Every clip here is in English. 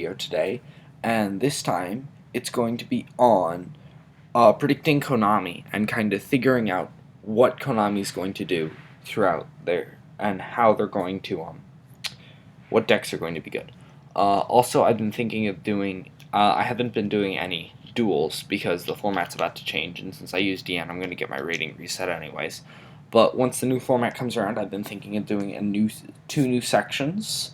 video today, and this time it's going to be on predicting Konami and kind of figuring out what Konami is going to do throughout there and how they're going to what decks are going to be good. Also, I've been thinking of doing. I haven't been doing any duels because the format's about to change, and since I use DN, I'm going to get my rating reset anyways. But once the new format comes around, I've been thinking of doing two new sections.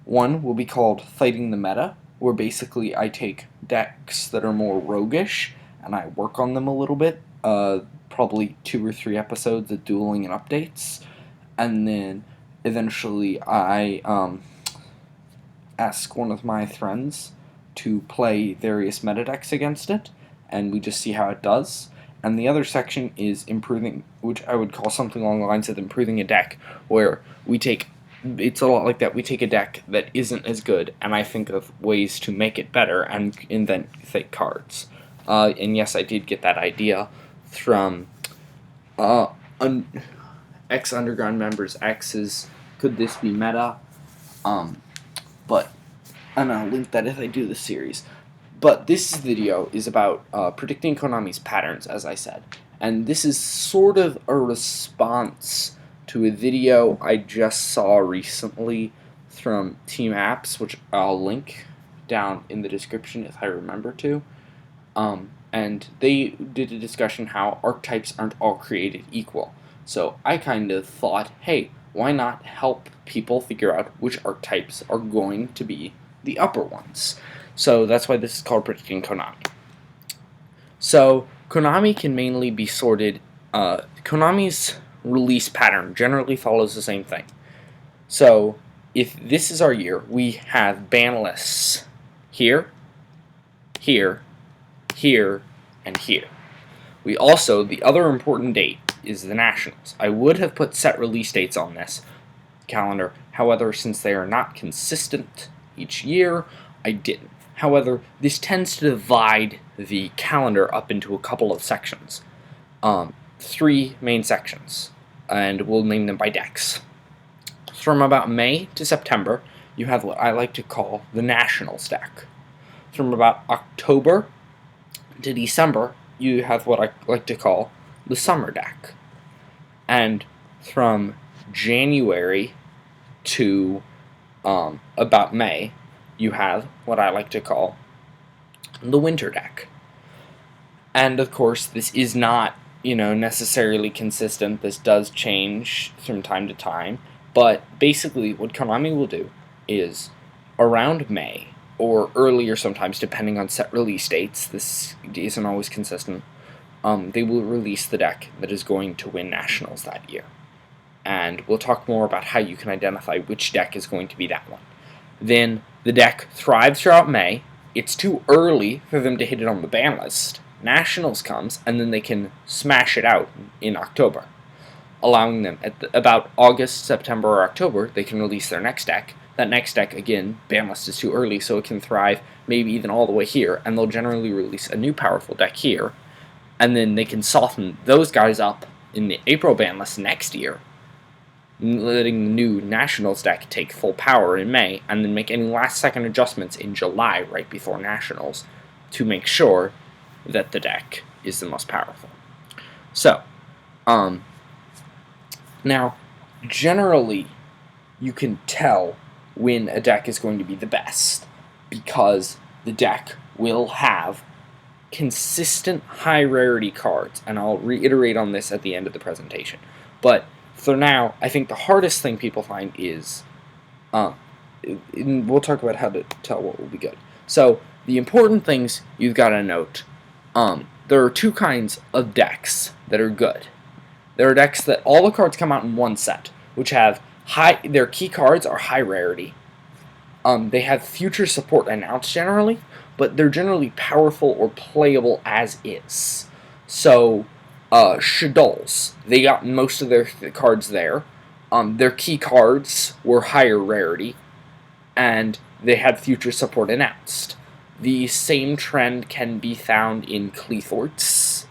One will be called Fighting the Meta, where basically I take decks that are more roguish and I work on them a little bit, probably 2 or 3 episodes of dueling and updates, and then eventually I ask one of my friends to play various meta decks against it, and we just see how it does. And the other section is improving, which I would call something along the lines of improving a deck, where we take, it's a lot like that, we take a deck that isn't as good, and I think of ways to make it better and invent fake cards. And yes, I did get that idea from ex-Underground members X's Could This Be Meta? And I'll link that if I do the series. But this video is about predicting Konami's patterns, as I said. And this is sort of a response to a video I just saw recently from Team Apps, which I'll link down in the description if I remember to. And they did a discussion how archetypes aren't all created equal. So I kind of thought, hey, why not help people figure out which archetypes are going to be the upper ones? So that's why this is called Predicting Konami. So Konami can mainly be sorted. Konami's release pattern generally follows the same thing. So if this is our year, we have ban lists here, here, here, and here. We also, the other important date is the Nationals. I would have put set release dates on this calendar. However, since they are not consistent each year, I didn't. However, this tends to divide the calendar up into a couple of sections. 3 main sections, and we'll name them by decks. From about May to September, you have what I like to call the Nationals deck. From about October to December, you have what I like to call the Summer deck. And from January to about May, you have what I like to call the Winter deck. And of course, this is not, necessarily consistent. This does change from time to time. But basically, what Konami will do is around May, or earlier sometimes, depending on set release dates, this isn't always consistent, they will release the deck that is going to win Nationals that year. And we'll talk more about how you can identify which deck is going to be that one. Then the deck thrives throughout May. It's too early for them to hit it on the ban list. Nationals comes, and then they can smash it out in October, allowing them at about August, September, or October, they can release their next deck. That next deck, again, ban list is too early, so it can thrive maybe even all the way here, and they'll generally release a new powerful deck here, and then they can soften those guys up in the April ban list next year, letting the new Nationals deck take full power in May, and then make any last-second adjustments in July right before Nationals to make sure that the deck is the most powerful. So, now, generally, you can tell when a deck is going to be the best because the deck will have consistent high-rarity cards, and I'll reiterate on this at the end of the presentation. But for now, I think the hardest thing people find is, we'll talk about how to tell what will be good. So, the important things you've got to note, there are 2 kinds of decks that are good. There are decks that all the cards come out in one set, which have their key cards are high rarity. They have future support announced generally, but they're generally powerful or playable as is. So, Shadows, they got most of their cards there. Their key cards were higher rarity, and they had future support announced. The same trend can be found in Cleethorts.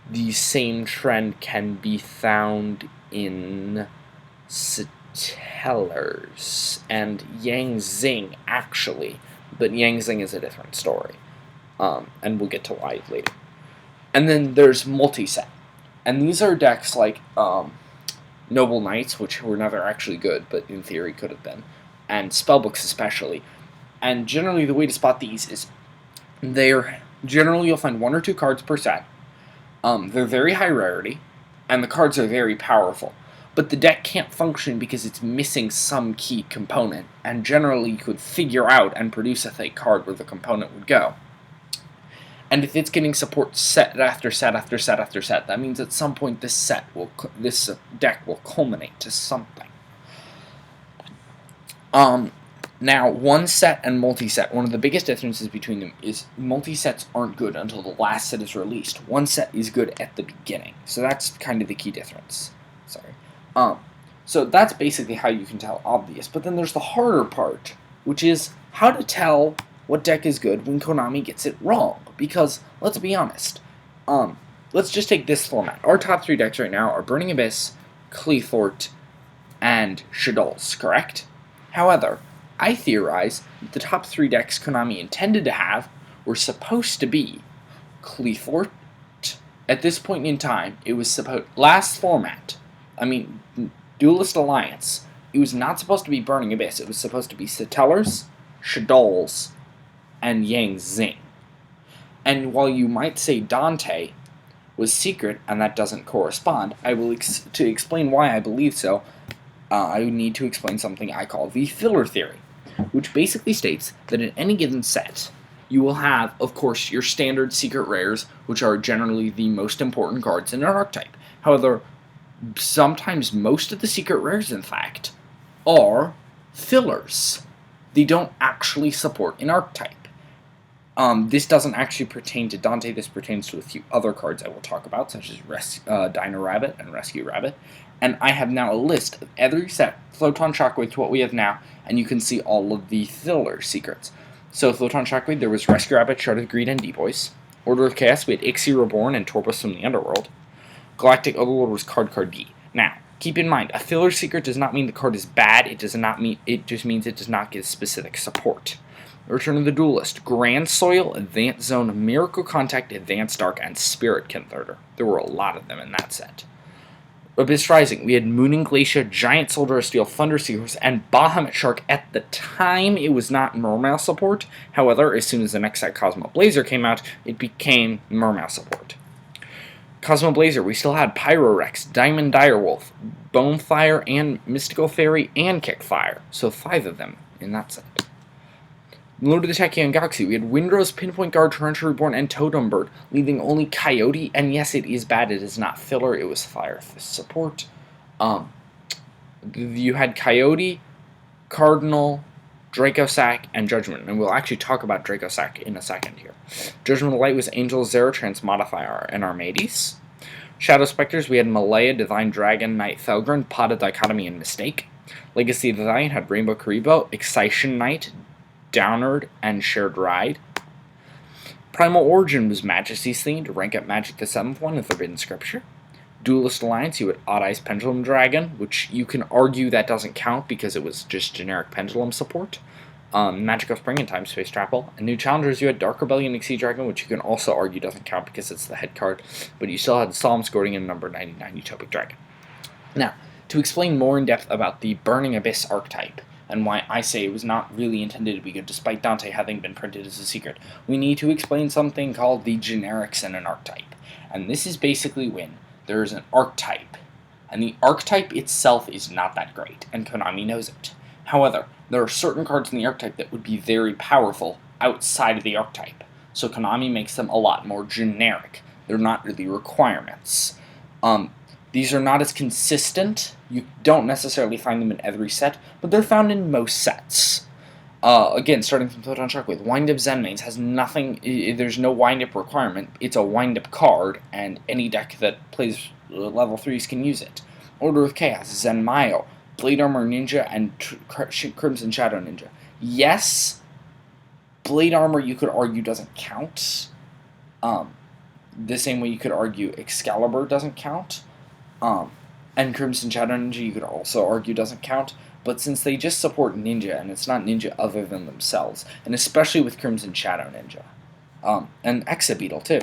The same trend can be found in Stellars and Yang Zing, actually. But Yang Zing is a different story. And we'll get to why later. And then there's multi-set. And these are decks like Noble Knights, which were never actually good, but in theory could have been, and Spellbooks especially. And generally the way to spot these is generally you'll find 1 or 2 cards per set. They're very high rarity, and the cards are very powerful. But the deck can't function because it's missing some key component, and generally you could figure out and produce a fake card where the component would go. And if it's getting support set after set after set after set, that means at some point this deck will culminate to something. Now, one set and multi-set, one of the biggest differences between them is multi-sets aren't good until the last set is released. One set is good at the beginning. So that's kind of the key difference. So that's basically how you can tell obvious. But then there's the harder part, which is how to tell what deck is good when Konami gets it wrong. Because, let's be honest, let's just take this format. Our top 3 decks right now are Burning Abyss, Cleethort, and Shaddolls, correct? However, I theorize that the top 3 decks Konami intended to have were supposed to be Cleethort. At this point in time, it was last format, Duelist Alliance, it was not supposed to be Burning Abyss. It was supposed to be Stellars, Shaddolls, and Yang Zing. And while you might say Dante was secret, and that doesn't correspond, to explain why I believe so, I need to explain something I call the filler theory, which basically states that in any given set, you will have, of course, your standard secret rares, which are generally the most important cards in an archetype. However, sometimes most of the secret rares, in fact, are fillers. They don't actually support an archetype. This doesn't actually pertain to Dante, this pertains to a few other cards I will talk about, such as Dino Rabbit and Rescue Rabbit. And I have now a list of every set, Photon Shockwave to what we have now, and you can see all of the filler secrets. So Photon Shockwave, there was Rescue Rabbit, Shard of Greed, and D-Boys. Order of Chaos, we had Ixie Reborn and Torbus from the Underworld. Galactic Overlord was card D. Now, keep in mind, a filler secret does not mean the card is bad, it just means it does not give specific support. Return of the Duelist, Grand Soil, Advanced Zone, Miracle Contact, Advanced Dark, and Spirit Converter. There were a lot of them in that set. Abyss Rising, we had Mooning Glacier, Giant Soldier of Steel, Thunder Seahorse, and Bahamut Shark. At the time, it was not Mermail support. However, as soon as the next set, Cosmo Blazer, came out, it became Mermail support. Cosmo Blazer, we still had Pyrorex, Diamond Direwolf, Bonefire, and Mystical Fairy, and Kickfire. So 5 of them in that set. Lord of the Tachyon Galaxy, we had Windrose, Pinpoint Guard, Torrential Reborn, and Totem Bird, leaving only Coyote, and yes, it is bad, it is not filler, it was Fire Fist support. You had Coyote, Cardinal, Dracosac, and Judgment, and we'll actually talk about Dracosac in a second here. Judgment of Light was Angel, Zeratrans, Modifier, and Armades. Shadow Specters, we had Malaya, Divine Dragon, Knight Felgren, Pot of Dichotomy, and Mistake. Legacy of the Valiant had Rainbow Karibo, Excitation Knight, Downward, and Shared Ride. Primal Origin was Majesty's themed, rank up Magic the 7th one in Forbidden Scripture. Duelist Alliance, you had Odd Eyes Pendulum Dragon, which you can argue that doesn't count because it was just generic Pendulum support. Magic of Spring and Time Space Travel. And New Challengers, you had Dark Rebellion Exceed Dragon, which you can also argue doesn't count because it's the head card, but you still had Solemn Scourging and number 99 Utopic Dragon. Now, to explain more in depth about the Burning Abyss archetype, and why I say it was not really intended to be good despite Dante having been printed as a secret, we need to explain something called the generics in an archetype. And this is basically when there is an archetype, and the archetype itself is not that great, and Konami knows it. However, there are certain cards in the archetype that would be very powerful outside of the archetype, so Konami makes them a lot more generic. They're not really requirements. These are not as consistent. You don't necessarily find them in every set, but they're found in most sets. Again, starting from Photon Shockwave, Wind-Up Zenmaines has nothing, there's no wind-up requirement. It's a wind-up card, and any deck that plays level 3s can use it. Order of Chaos, Zenmaio, Blade Armor Ninja, and Crimson Shadow Ninja. Yes, Blade Armor you could argue doesn't count. The same way you could argue Excalibur doesn't count. And Crimson Shadow Ninja you could also argue doesn't count. but since they just support Ninja, and it's not Ninja other than themselves, and especially with Crimson Shadow Ninja, and Exabeetle too.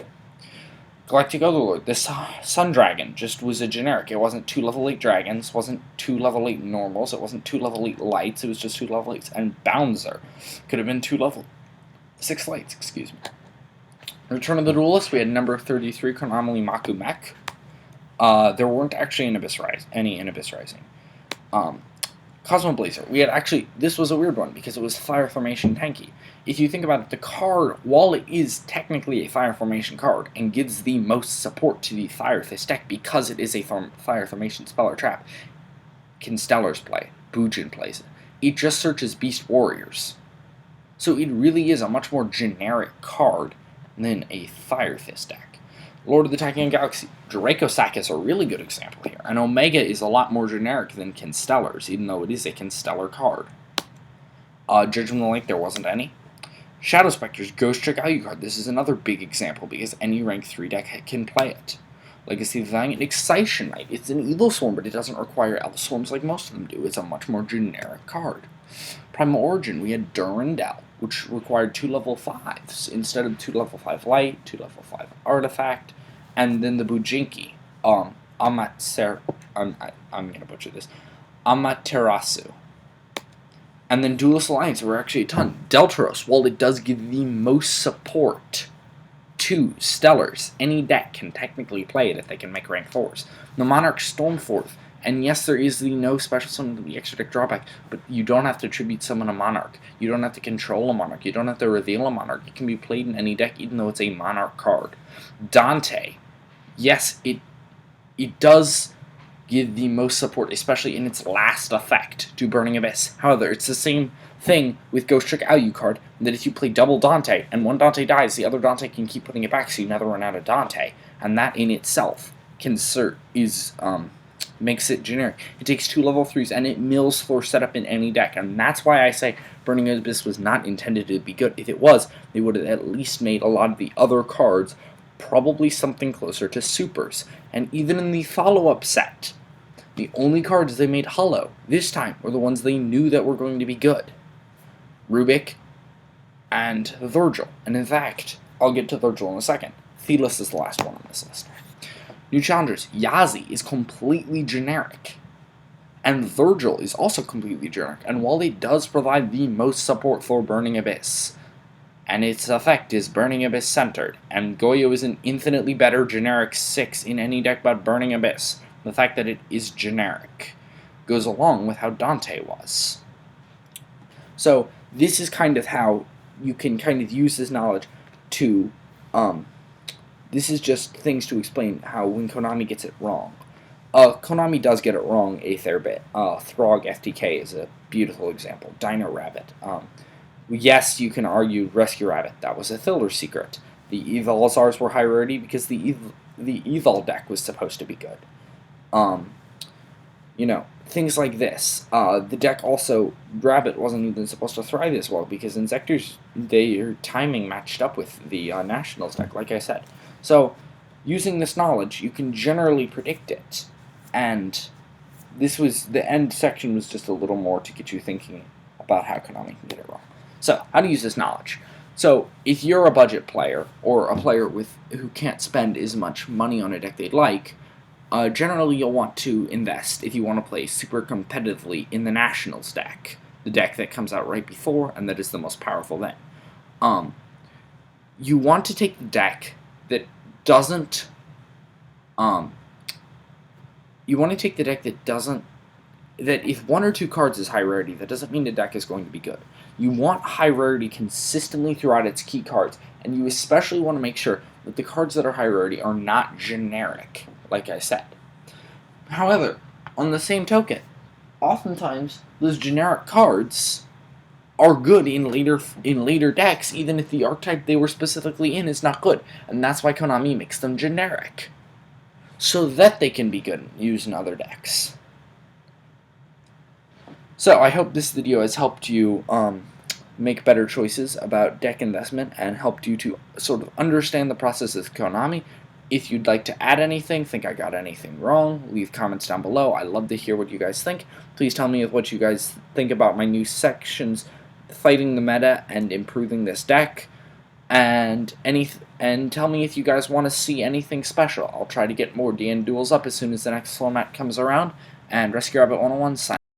Galactic Overlord, the Sun Dragon just was a generic. It wasn't 2 level 8 dragons, wasn't 2 level 8 normals, it wasn't 2 level 8 lights, it was just 2 level 8s. And Bouncer could have been 2 level 6 lights, excuse me. Return of the Duelist, we had number 33, Konami Maku Mech. There weren't actually any in Abyss Rising. Cosmo Blazer, we had actually, this was a weird one because it was Fire Formation Tanky. If you think about it, the card, while it is technically a Fire Formation card and gives the most support to the Fire Fist deck because it is a Fire Formation spell or trap, Constellars play, Bujin plays it. It just searches Beast Warriors. So it really is a much more generic card than a Fire Fist deck. Lord of the Tachyon Galaxy, Dracosack is a really good example here, and Omega is a lot more generic than Constellars, even though it is a Constellar card. Judgment of the Light, there wasn't any. Shadow Spectre's Ghost Trick Alucard, this is another big example because any rank 3 deck can play it. Legacy of the Valiant, Excitation Knight, it's an Evil Swarm, but it doesn't require Elf Swarms like most of them do, it's a much more generic card. Primal Origin, we had Durandal, which required 2 level 5s instead of 2 level 5 light, 2 level 5 artifact, and then the Bujinki, I'm gonna butcher this, Amaterasu. And then Duelist Alliance were actually a ton. Deltaros, while it does give the most support to Stellars, any deck can technically play it if they can make rank 4s. The Monarch Stormforth, and yes, there is the no special summon, the extra deck drawback, but you don't have to tribute summon a Monarch. You don't have to control a Monarch. You don't have to reveal a Monarch. It can be played in any deck, even though it's a Monarch card. Dante, yes, it does give the most support, especially in its last effect, to Burning Abyss. However, it's the same thing with Ghost Trick Alucard, that if you play double Dante, and one Dante dies, the other Dante can keep putting it back, so you never run out of Dante, and that in itself makes it generic. It takes 2 level 3s, and it mills for setup in any deck, and that's why I say Burning Abyss was not intended to be good. If it was, they would have at least made a lot of the other cards probably something closer to supers, and even in the follow-up set, the only cards they made hollow this time were the ones they knew that were going to be good. Rubik and Virgil, and in fact, I'll get to Virgil in a second. Thelis is the last one on this list. New Challengers, Yazi is completely generic, and Virgil is also completely generic, and while it does provide the most support for Burning Abyss, and its effect is Burning Abyss centered, and Goyo is an infinitely better generic 6 in any deck but Burning Abyss, the fact that it is generic goes along with how Dante was. So this is kind of how you can kind of use this knowledge to, this is just things to explain how when Konami gets it wrong. Konami does get it wrong a fair bit. Throg FTK is a beautiful example. Dino Rabbit. Yes, you can argue Rescue Rabbit. That was a filler secret. The Evolzars were high rarity because the Evol deck was supposed to be good. Things like this. The deck also, Rabbit wasn't even supposed to thrive as well because Insectors, their timing matched up with the Nationals deck, like I said. So, using this knowledge, you can generally predict it. And the end section was just a little more to get you thinking about how Konami can get it wrong. So, how to use this knowledge. So, if you're a budget player, or a player who can't spend as much money on a deck they'd like, generally you'll want to invest if you want to play super competitively in the Nationals deck, the deck that comes out right before and that is the most powerful then. You want to take the deck that doesn't, that if 1 or 2 cards is high rarity, that doesn't mean the deck is going to be good. You want high rarity consistently throughout its key cards, and you especially want to make sure that the cards that are high rarity are not generic, like I said. However, on the same token, oftentimes those generic cards are good in later decks, even if the archetype they were specifically in is not good, and that's why Konami makes them generic, so that they can be good used in other decks. So I hope this video has helped you make better choices about deck investment and helped you to sort of understand the process of Konami, If you'd like to add anything, think I got anything wrong, leave comments down below. I love to hear what you guys think. Please tell me what you guys think about my new sections, fighting the meta and improving this deck. And tell me if you guys want to see anything special. I'll try to get more DN duels up as soon as the next format comes around. And Rescue Rabbit 101 signing.